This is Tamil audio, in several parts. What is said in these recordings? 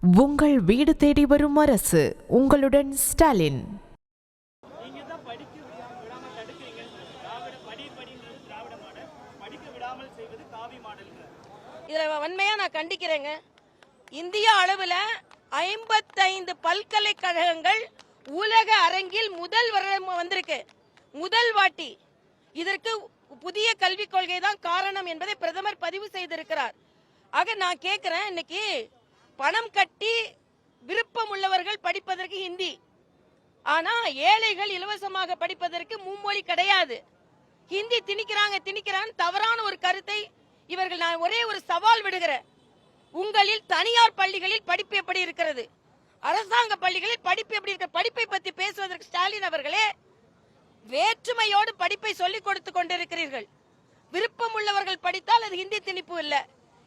உங்கள் வீடு தேடி வரும் அரசு. உங்களுடன் ஸ்டாலின். இதுல வன்மையா நான் கண்டிக்கிறேங்க. இந்தியா அளவுல 55 பல்கலைக்கழகங்கள் உலக அரங்கில் முதல் வருடம் வந்திருக்கு, முதல் வாட்டி. இதற்கு புதிய கல்விக் கொள்கை தான் காரணம் என்பதை பிரதமர் பதிவு செய்திருக்கிறார். ஆக நான் கேட்கிறேன், இன்னைக்கு பணம் கட்டி விருப்பம் உள்ளவர்கள் படிப்பதற்கு ஹிந்தி, ஆனா ஏழைகள் இலவசமாக படிப்பதற்கு மும்மொழி கிடையாது. ஹிந்தி திணிக்கிறான் தவறான ஒரு கருத்தை இவர்கள். நான் ஒரே ஒரு சவால் விடுகிறேன், உங்களில் தனியார் பள்ளிகளில் படிப்பு எப்படி இருக்கிறது, அரசாங்க பள்ளிகளில் படிப்பு எப்படி இருக்கிற, படிப்பை பற்றி பேசுவதற்கு ஸ்டாலின் அவர்களே வேற்றுமையோடு படிப்பை சொல்லிக் கொடுத்து கொண்டிருக்கிறீர்கள். விருப்பம் உள்ளவர்கள் படித்தால் அது ஹிந்தி திணிப்பு இல்ல,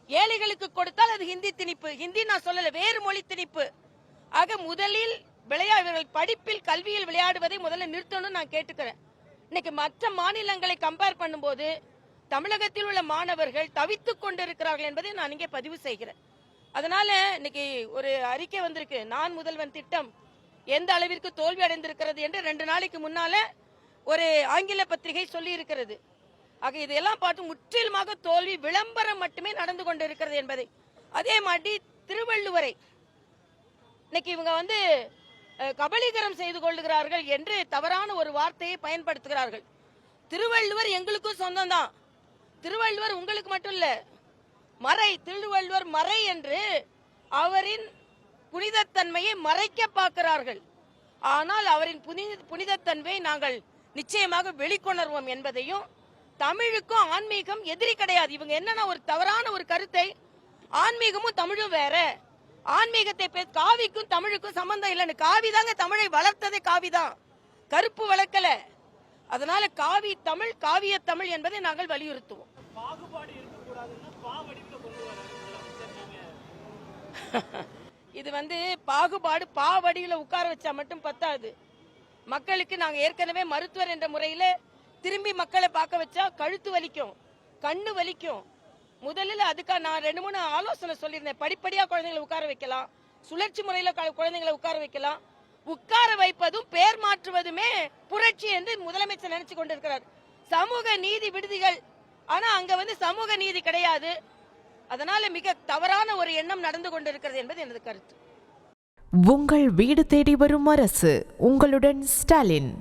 ஏழைகளுக்கு கொடுத்தால் அது ஹிந்தி திணிப்பு. ஹிந்தி நான் சொல்லல, வேறு மொழி திணிப்பு. ஆக முதலில் இவர்கள் படிப்பில் கல்வியில் விளையாடுவதை முதல்ல நிறுத்தணும் நான் கேட்டுக்கிறேன். இன்னைக்கு மற்ற மாநிலங்களை கம்பேர் பண்ணும்போது தமிழகத்தில் உள்ள மாணவர்கள் தவித்துக் கொண்டிருக்கிறார்கள் என்பதை நான் இங்கே பதிவு செய்கிறேன். அதனால இன்னைக்கு ஒரு அறிக்கை வந்திருக்கு, நான் முதல்வன் திட்டம் எந்த அளவிற்கு தோல்வி அடைந்திருக்கிறது என்று 2 நாளைக்கு முன்னால ஒரு ஆங்கில பத்திரிகை சொல்லி இருக்கிறது. ஆக இதெல்லாம் பார்த்து முற்றிலுமாக தோல்வி, விளம்பரம் மட்டுமே நடந்து கொண்டிருக்கிறது என்பதை. அதே மாதிரி திருவள்ளுவரை இன்னைக்கு இவங்க கபலீகரம் செய்து கொள்ளுகிறார்கள் என்று தவறான ஒரு வார்த்தையை பயன்படுத்துகிறார்கள். திருவள்ளுவர் எங்களுக்கும் சொந்தம் தான், திருவள்ளுவர் உங்களுக்கு மட்டும் இல்ல. திருவள்ளுவர் மறை என்று அவரின் புனிதத்தன்மையை மறைக்க பார்க்கிறார்கள். ஆனால் அவரின் புனிதத்தன்மையை நாங்கள் நிச்சயமாக வெளிக்கொணர்வோம் என்பதையும், தமிழுக்கும் ஆன்மீகம் எதிரி கிடையாது. இவங்க என்னன்னா ஒரு தவறான ஒரு கருத்தை, ஆன்மீகமும் தமிழும் வேற, ஆன்மீகத்தை காவிக்கும் தமிழுக்கும் சம்பந்தம் இல்லைன்னு. காவி தாங்க தமிழை வளர்த்ததே, காவிதான், கருப்பு வளர்க்கல. அதனால காவி தமிழ், காவிய தமிழ் என்பதை நாங்கள் வலியுறுத்துவோம். இது பாகுபாடு பாவடியில உட்கார வச்சா மட்டும் பத்தாது. மக்களுக்கு நாங்க ஏற்கனவே மருத்துவர் என்ற முறையில திரும்பி மக்களை பார்க்க வச்சா கழுத்து வலிக்கும், கண்ணு வலிக்கும். முதலில் அதுக்காக நான் 2-3 ஆலோசனை சொல்லியிருந்தேன். படிப்படியா குழந்தைங்களை உட்கார வைக்கலாம், சுழற்சி முறையில குழந்தைங்களை உட்கார வைக்கலாம். உட்கார வைப்பதும் பேர் மாற்றுவதுமே புரட்சி என்று முதலமைச்சர் நினைச்சு கொண்டிருக்கிறார். சமூக நீதி விடுதிகள், ஆனா அங்க சமூக நீதி கிடையாது. அதனால மிக தவறான ஒரு எண்ணம் நடந்து கொண்டிருக்கிறது என்பது எனது கருத்து. உங்கள் வீடு தேடி வரும் அரசு. உங்களுடன் ஸ்டாலின்.